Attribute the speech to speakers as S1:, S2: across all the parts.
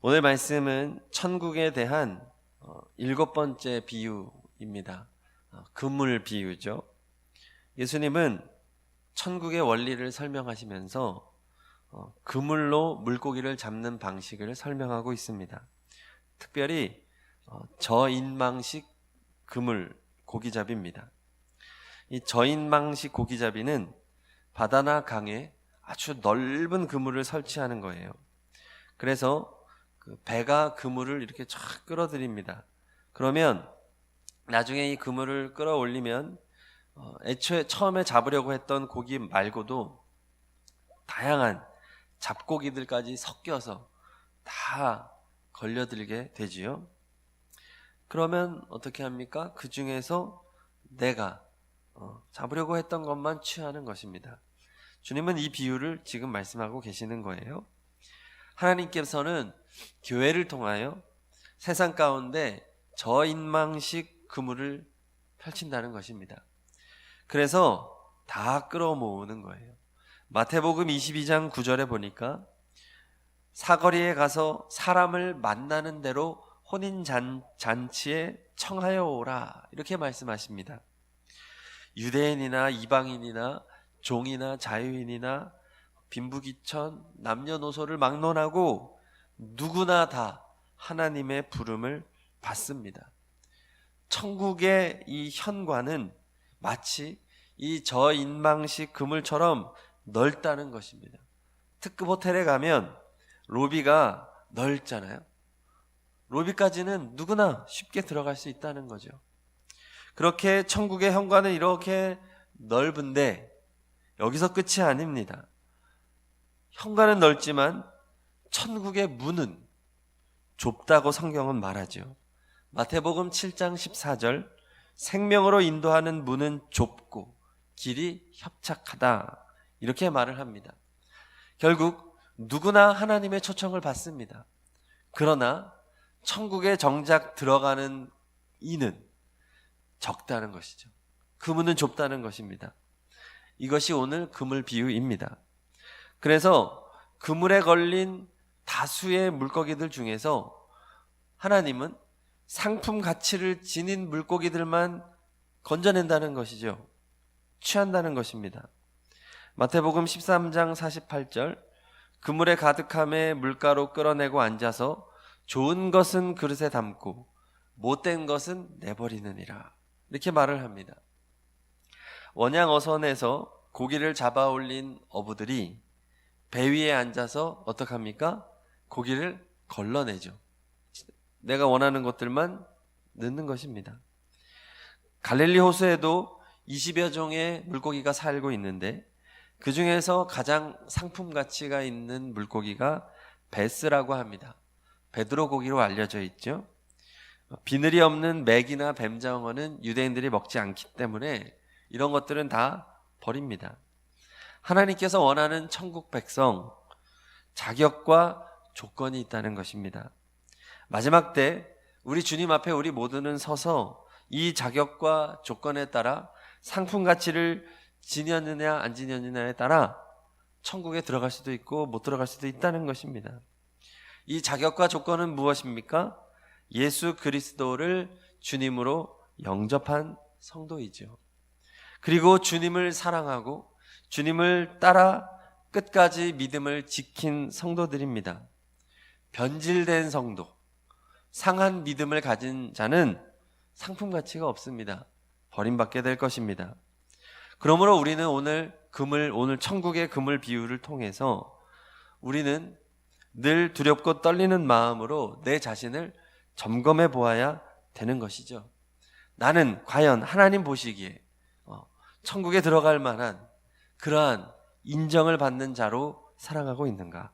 S1: 오늘 말씀은 천국에 대한 7번째 비유입니다. 그물 비유죠. 예수님은 천국의 원리를 설명하시면서 그물로 물고기를 잡는 방식을 설명하고 있습니다. 특별히 저인망식 그물 고기잡이입니다. 이 저인망식 고기잡이는 바다나 강에 아주 넓은 그물을 설치하는 거예요. 그래서 그 배가 그물을 이렇게 쫙 끌어들입니다. 그러면 나중에 이 그물을 끌어올리면 애초에 처음에 잡으려고 했던 고기 말고도 다양한 잡고기들까지 섞여서 다 걸려들게 되지요. 그러면 어떻게 합니까? 그 중에서 내가 잡으려고 했던 것만 취하는 것입니다. 주님은 이 비유를 지금 말씀하고 계시는 거예요. 하나님께서는 교회를 통하여 세상 가운데 저인망식 그물을 펼친다는 것입니다. 그래서 다 끌어모으는 거예요. 마태복음 22장 9절에 보니까 사거리에 가서 사람을 만나는 대로 혼인잔치에 청하여 오라 이렇게 말씀하십니다. 유대인이나 이방인이나 종이나 자유인이나 빈부귀천, 남녀노소를 막론하고 누구나 다 하나님의 부름을 받습니다. 천국의 이 현관은 마치 이 저인망식 그물처럼 넓다는 것입니다. 특급 호텔에 가면 로비가 넓잖아요. 로비까지는 누구나 쉽게 들어갈 수 있다는 거죠. 그렇게 천국의 현관은 이렇게 넓은데 여기서 끝이 아닙니다. 현관은 넓지만 천국의 문은 좁다고 성경은 말하죠. 마태복음 7장 14절 생명으로 인도하는 문은 좁고 길이 협착하다 이렇게 말을 합니다. 결국 누구나 하나님의 초청을 받습니다. 그러나 천국에 정작 들어가는 이는 적다는 것이죠. 그 문은 좁다는 것입니다. 이것이 오늘 그물 비유입니다. 그래서 그물에 걸린 다수의 물고기들 중에서 하나님은 상품 가치를 지닌 물고기들만 건져낸다는 것이죠. 취한다는 것입니다. 마태복음 13장 48절 그물에 가득함에 물가로 끌어내고 앉아서 좋은 것은 그릇에 담고 못된 것은 내버리느니라 이렇게 말을 합니다. 원양 어선에서 고기를 잡아 올린 어부들이 배 위에 앉아서 어떡합니까? 고기를 걸러내죠. 내가 원하는 것들만 넣는 것입니다. 갈릴리 호수에도 20여 종의 물고기가 살고 있는데 그 중에서 가장 상품 가치가 있는 물고기가 베스라고 합니다. 베드로 고기로 알려져 있죠. 비늘이 없는 맥이나 뱀장어는 유대인들이 먹지 않기 때문에 이런 것들은 다 버립니다. 하나님께서 원하는 천국 백성, 자격과 조건이 있다는 것입니다. 마지막 때 우리 주님 앞에 우리 모두는 서서 이 자격과 조건에 따라 상품 가치를 지녔느냐 안 지녔느냐에 따라 천국에 들어갈 수도 있고 못 들어갈 수도 있다는 것입니다. 이 자격과 조건은 무엇입니까? 예수 그리스도를 주님으로 영접한 성도이죠. 그리고 주님을 사랑하고 주님을 따라 끝까지 믿음을 지킨 성도들입니다. 변질된 성도, 상한 믿음을 가진 자는 상품 가치가 없습니다. 버림받게 될 것입니다. 그러므로 우리는 오늘 천국의 그물 비유를 통해서 우리는 늘 두렵고 떨리는 마음으로 내 자신을 점검해 보아야 되는 것이죠. 나는 과연 하나님 보시기에 천국에 들어갈 만한 그러한 인정을 받는 자로 살아가고 있는가?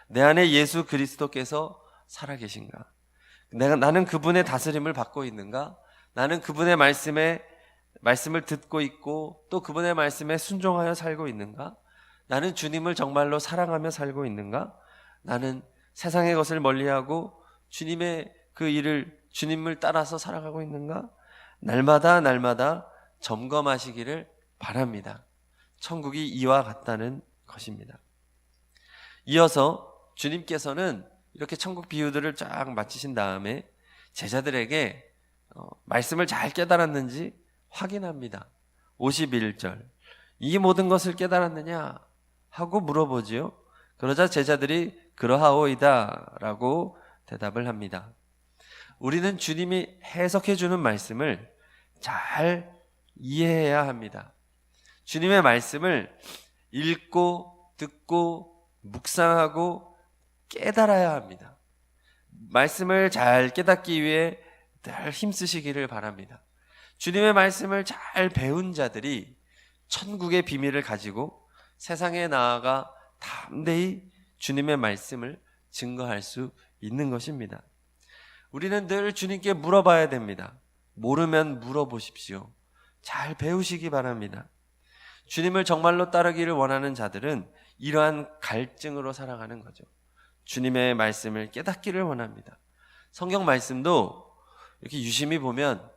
S1: 내 안에 예수 그리스도께서 살아계신가? 나는 그분의 다스림을 받고 있는가? 나는 그분의 말씀을 듣고 있고 또 그분의 말씀에 순종하여 살고 있는가? 나는 주님을 정말로 사랑하며 살고 있는가? 나는 세상의 것을 멀리하고 주님의 그 일을 주님을 따라서 살아가고 있는가? 날마다 점검하시기를 바랍니다. 천국이 이와 같다는 것입니다. 이어서 주님께서는 이렇게 천국 비유들을 쫙 마치신 다음에 제자들에게 말씀을 잘 깨달았는지 확인합니다. 51절, 이 모든 것을 깨달았느냐 하고 물어보지요. 그러자 제자들이 그러하오이다 라고 대답을 합니다. 우리는 주님이 해석해 주는 말씀을 잘 이해해야 합니다. 주님의 말씀을 읽고 듣고 묵상하고 깨달아야 합니다. 말씀을 잘 깨닫기 위해 늘 힘쓰시기를 바랍니다. 주님의 말씀을 잘 배운 자들이 천국의 비밀을 가지고 세상에 나아가 담대히 주님의 말씀을 증거할 수 있는 것입니다. 우리는 늘 주님께 물어봐야 됩니다. 모르면 물어보십시오. 잘 배우시기 바랍니다. 주님을 정말로 따르기를 원하는 자들은 이러한 갈증으로 살아가는 거죠. 주님의 말씀을 깨닫기를 원합니다. 성경 말씀도 이렇게 유심히 보면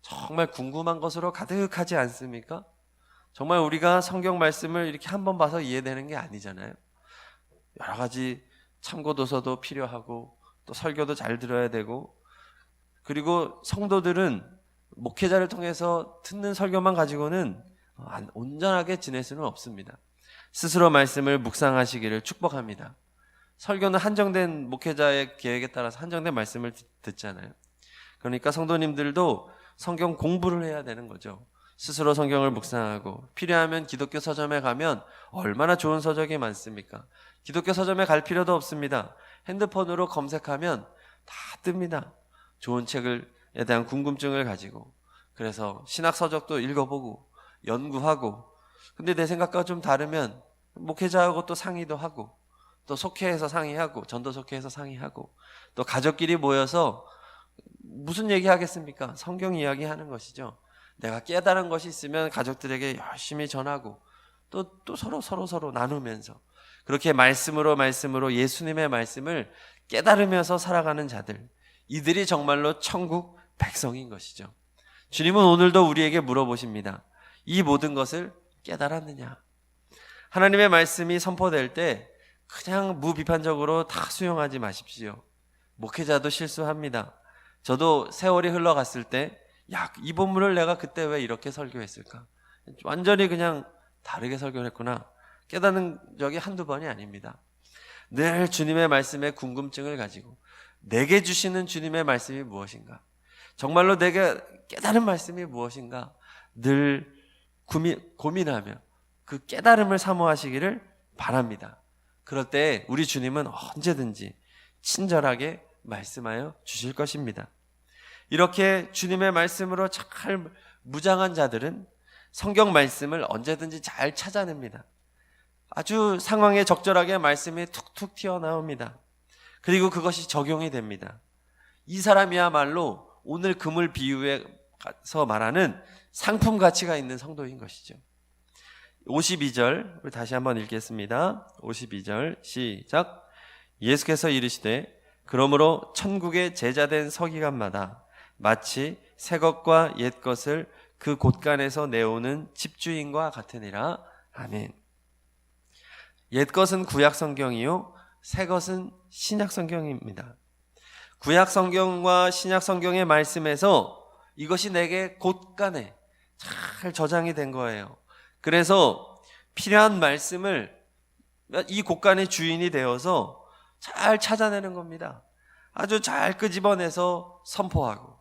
S1: 정말 궁금한 것으로 가득하지 않습니까? 정말 우리가 성경 말씀을 이렇게 한번 봐서 이해되는 게 아니잖아요. 여러 가지 참고도서도 필요하고 또 설교도 잘 들어야 되고, 그리고 성도들은 목회자를 통해서 듣는 설교만 가지고는 온전하게 지낼 수는 없습니다. 스스로 말씀을 묵상하시기를 축복합니다. 설교는 한정된 목회자의 계획에 따라서 한정된 말씀을 듣잖아요. 그러니까 성도님들도 성경 공부를 해야 되는 거죠. 스스로 성경을 묵상하고, 필요하면 기독교 서점에 가면 얼마나 좋은 서적이 많습니까? 기독교 서점에 갈 필요도 없습니다. 핸드폰으로 검색하면 다 뜹니다. 좋은 책에 대한 궁금증을 가지고, 그래서 신학 서적도 읽어보고 연구하고, 근데 내 생각과 좀 다르면 목회자하고 또 상의도 하고, 또 속회에서 상의하고, 전도 속회에서 상의하고, 또 가족끼리 모여서 무슨 얘기 하겠습니까? 성경 이야기 하는 것이죠. 내가 깨달은 것이 있으면 가족들에게 열심히 전하고, 또 서로 나누면서 그렇게 말씀으로 예수님의 말씀을 깨달으면서 살아가는 자들, 이들이 정말로 천국 백성인 것이죠. 주님은 오늘도 우리에게 물어보십니다. 이 모든 것을 깨달았느냐? 하나님의 말씀이 선포될 때 그냥 무비판적으로 다 수용하지 마십시오. 목회자도 실수합니다. 저도 세월이 흘러갔을 때, 이 본문을 내가 그때 왜 이렇게 설교했을까? 완전히 그냥 다르게 설교를 했구나. 깨닫는 적이 한두 번이 아닙니다. 늘 주님의 말씀에 궁금증을 가지고, 내게 주시는 주님의 말씀이 무엇인가? 정말로 내게 깨달은 말씀이 무엇인가? 늘 고민하며 그 깨달음을 사모하시기를 바랍니다. 그럴 때 우리 주님은 언제든지 친절하게 말씀하여 주실 것입니다. 이렇게 주님의 말씀으로 잘 무장한 자들은 성경 말씀을 언제든지 잘 찾아냅니다. 아주 상황에 적절하게 말씀이 툭툭 튀어나옵니다. 그리고 그것이 적용이 됩니다. 이 사람이야말로 오늘 그물 비유에서 말하는 상품 가치가 있는 성도인 것이죠. 52절 우리 다시 한번 읽겠습니다. 52절 시작. 예수께서 이르시되 그러므로 천국의 제자된 서기관마다 마치 새 것과 옛 것을 그 곳간에서 내오는 집주인과 같으니라. 아멘. 옛 것은 구약 성경이요, 새 것은 신약 성경입니다. 구약 성경과 신약 성경의 말씀에서 이것이 내게 곳간에 잘 저장이 된 거예요. 그래서 필요한 말씀을 이 곳간의 주인이 되어서 잘 찾아내는 겁니다. 아주 잘 끄집어내서 선포하고,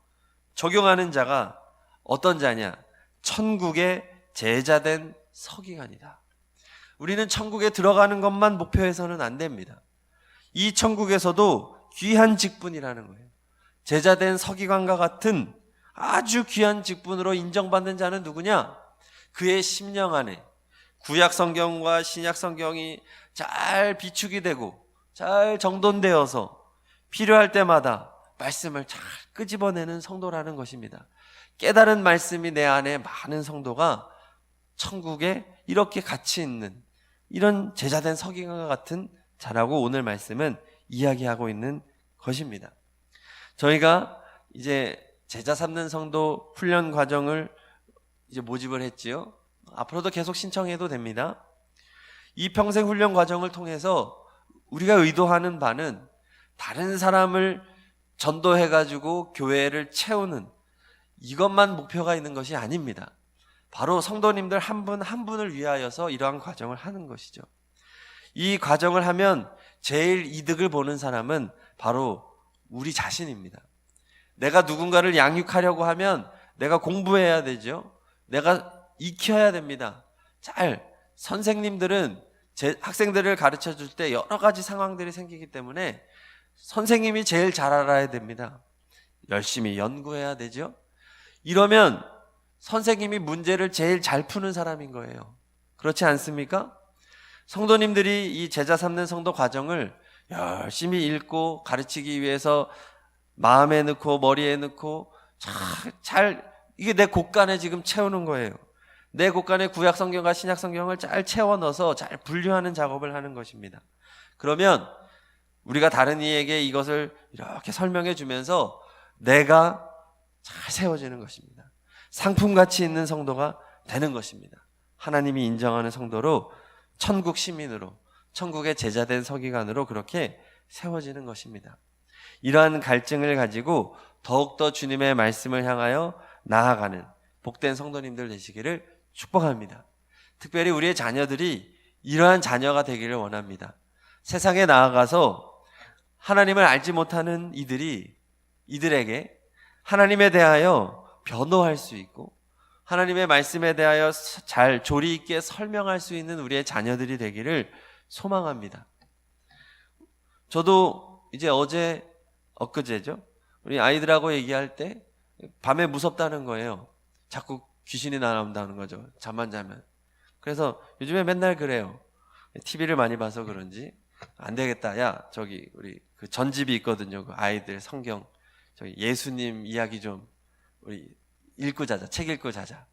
S1: 적용하는 자가 어떤 자냐? 천국의 제자된 서기관이다. 우리는 천국에 들어가는 것만 목표해서는 안 됩니다. 이 천국에서도 귀한 직분이라는 거예요. 제자된 서기관과 같은 아주 귀한 직분으로 인정받는 자는 누구냐? 그의 심령 안에 구약 성경과 신약 성경이 잘 비축이 되고 잘 정돈되어서 필요할 때마다 말씀을 잘 끄집어내는 성도라는 것입니다. 깨달은 말씀이 내 안에 많은 성도가 천국에 이렇게 가치 있는 이런 제자된 서기관과 같은 자라고 오늘 말씀은 이야기하고 있는 것입니다. 저희가 이제 제자 삼는 성도 훈련 과정을 이제 모집을 했지요. 앞으로도 계속 신청해도 됩니다. 이 평생 훈련 과정을 통해서 우리가 의도하는 바는 다른 사람을 전도해가지고 교회를 채우는 이것만 목표가 있는 것이 아닙니다. 바로 성도님들 한 분 한 분을 위하여서 이러한 과정을 하는 것이죠. 이 과정을 하면 제일 이득을 보는 사람은 바로 우리 자신입니다. 내가 누군가를 양육하려고 하면 내가 공부해야 되죠. 내가 익혀야 됩니다. 선생님들은 제 학생들을 가르쳐 줄 때 여러 가지 상황들이 생기기 때문에 선생님이 제일 잘 알아야 됩니다. 열심히 연구해야 되죠. 이러면 선생님이 문제를 제일 잘 푸는 사람인 거예요. 그렇지 않습니까? 성도님들이 이 제자 삼는 성도 과정을 열심히 읽고 가르치기 위해서 마음에 넣고 머리에 넣고 이게 내 곳간에 지금 채우는 거예요. 내 곳간에 구약 성경과 신약 성경을 잘 채워 넣어서 잘 분류하는 작업을 하는 것입니다. 그러면 우리가 다른 이에게 이것을 이렇게 설명해 주면서 내가 잘 세워지는 것입니다. 상품가치 있는 성도가 되는 것입니다. 하나님이 인정하는 성도로 천국 시민으로 천국의 제자된 서기관으로 그렇게 세워지는 것입니다. 이러한 갈증을 가지고 더욱더 주님의 말씀을 향하여 나아가는 복된 성도님들 되시기를 축복합니다. 특별히 우리의 자녀들이 이러한 자녀가 되기를 원합니다. 세상에 나아가서 하나님을 알지 못하는 이들에게 하나님에 대하여 변호할 수 있고 하나님의 말씀에 대하여 잘 조리 있게 설명할 수 있는 우리의 자녀들이 되기를 소망합니다. 저도 이제 엊그제죠. 우리 아이들하고 얘기할 때 밤에 무섭다는 거예요. 자꾸 귀신이 나온다는 거죠. 잠만 자면. 그래서 요즘에 맨날 그래요. TV를 많이 봐서 그런지 안 되겠다. 야, 저기 우리 그 전집이 있거든요. 그 아이들 성경 저기 예수님 이야기 좀 우리 읽고 자자. 책 읽고 자자.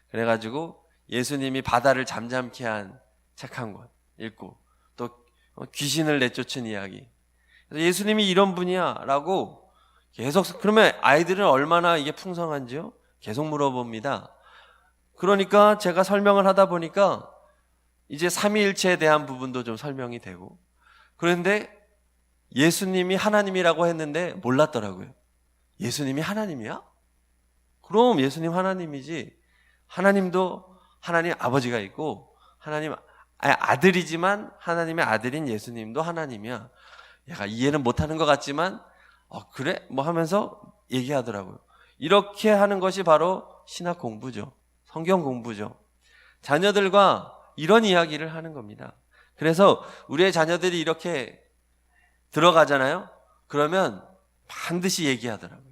S1: 그래가지고 예수님이 바다를 잠잠케 한 책 한 권 읽고 또 귀신을 내쫓은 이야기. 그래서 예수님이 이런 분이야 라고 계속. 그러면 아이들은 얼마나 이게 풍성한지요? 계속 물어봅니다. 그러니까 제가 설명을 하다 보니까 이제 삼위일체에 대한 부분도 좀 설명이 되고, 그런데 예수님이 하나님이라고 했는데 몰랐더라고요. 예수님이 하나님이야? 그럼 예수님 하나님이지. 하나님도 하나님 아버지가 있고 하나님 아들이지만 하나님의 아들인 예수님도 하나님이야. 얘가 이해는 못하는 것 같지만 그래? 뭐 하면서 얘기하더라고요. 이렇게 하는 것이 바로 신학 공부죠. 성경 공부죠. 자녀들과 이런 이야기를 하는 겁니다. 그래서 우리의 자녀들이 이렇게 들어가잖아요. 그러면 반드시 얘기하더라고요.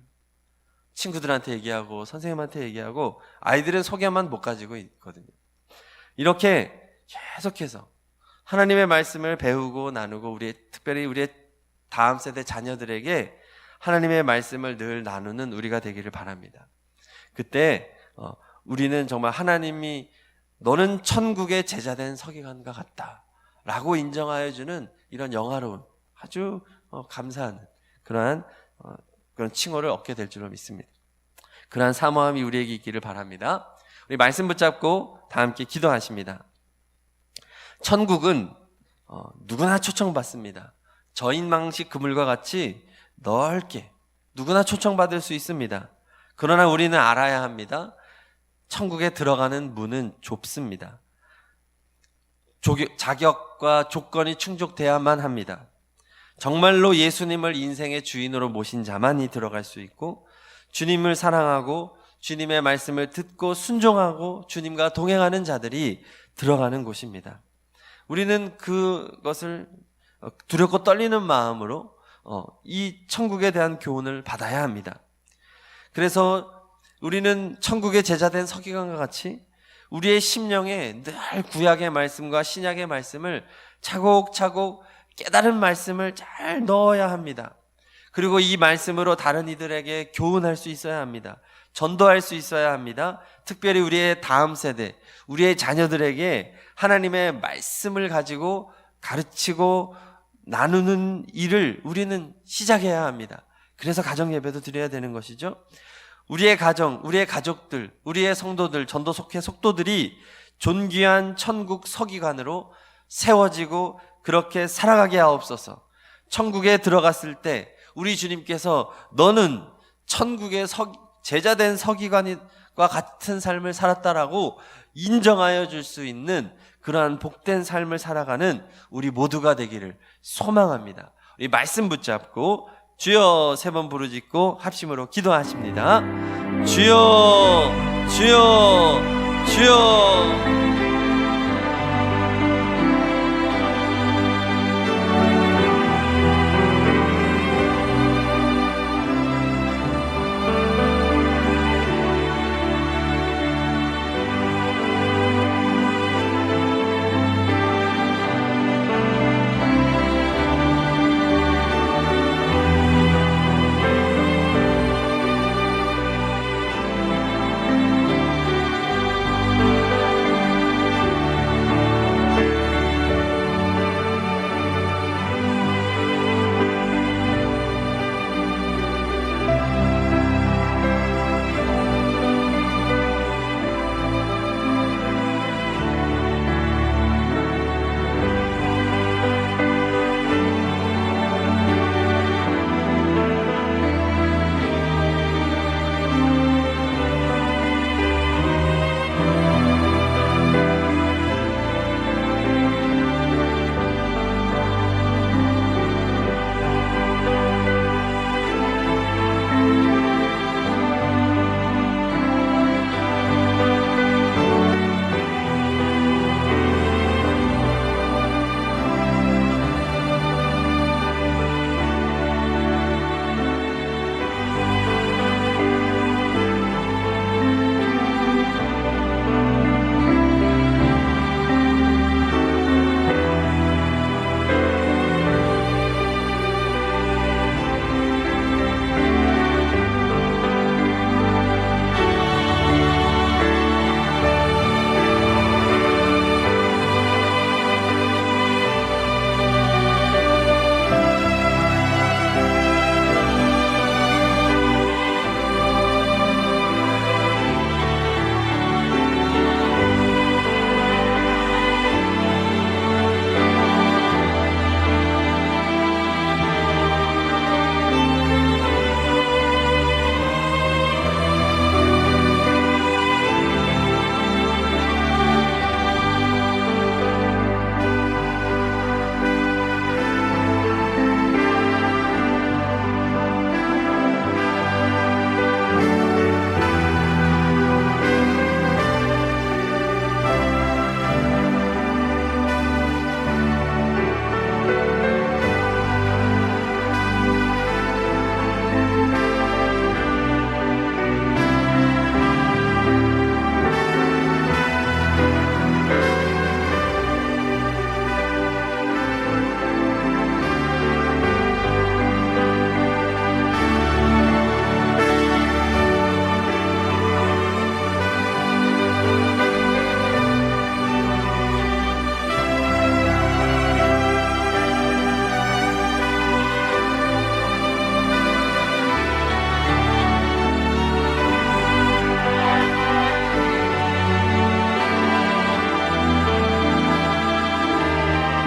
S1: 친구들한테 얘기하고 선생님한테 얘기하고, 아이들은 소개만 못 가지고 있거든요. 이렇게 계속해서 하나님의 말씀을 배우고 나누고 특별히 우리의 다음 세대 자녀들에게 하나님의 말씀을 늘 나누는 우리가 되기를 바랍니다. 그때 우리는 정말 하나님이 너는 천국의 제자된 서기관과 같다 라고 인정하여 주는 이런 영화로운 아주 감사한 그런 칭호를 얻게 될 줄로 믿습니다. 그러한 사모함이 우리에게 있기를 바랍니다. 우리 말씀 붙잡고 다 함께 기도하십니다. 천국은 누구나 초청받습니다. 저인망식 그물과 같이 넓게 누구나 초청받을 수 있습니다. 그러나 우리는 알아야 합니다. 천국에 들어가는 문은 좁습니다. 자격과 조건이 충족돼야만 합니다. 정말로 예수님을 인생의 주인으로 모신 자만이 들어갈 수 있고, 주님을 사랑하고 주님의 말씀을 듣고 순종하고 주님과 동행하는 자들이 들어가는 곳입니다. 우리는 그것을 두렵고 떨리는 마음으로 이 천국에 대한 교훈을 받아야 합니다. 그래서 우리는 천국의 제자된 서기관과 같이 우리의 심령에 늘 구약의 말씀과 신약의 말씀을 차곡차곡 깨달은 말씀을 잘 넣어야 합니다. 그리고 이 말씀으로 다른 이들에게 교훈할 수 있어야 합니다. 전도할 수 있어야 합니다. 특별히 우리의 다음 세대, 우리의 자녀들에게 하나님의 말씀을 가지고 가르치고 나누는 일을 우리는 시작해야 합니다. 그래서 가정 예배도 드려야 되는 것이죠. 우리의 가정, 우리의 가족들, 우리의 성도들, 전도 속회 속도들이 존귀한 천국 서기관으로 세워지고 그렇게 살아가게 하옵소서. 천국에 들어갔을 때 우리 주님께서 너는 천국의 제자된 서기관과 같은 삶을 살았다라고 인정하여 줄 수 있는 그러한 복된 삶을 살아가는 우리 모두가 되기를 소망합니다. 우리 말씀 붙잡고 주여 3번 부르짖고 합심으로 기도하십니다. 주여 주여 주여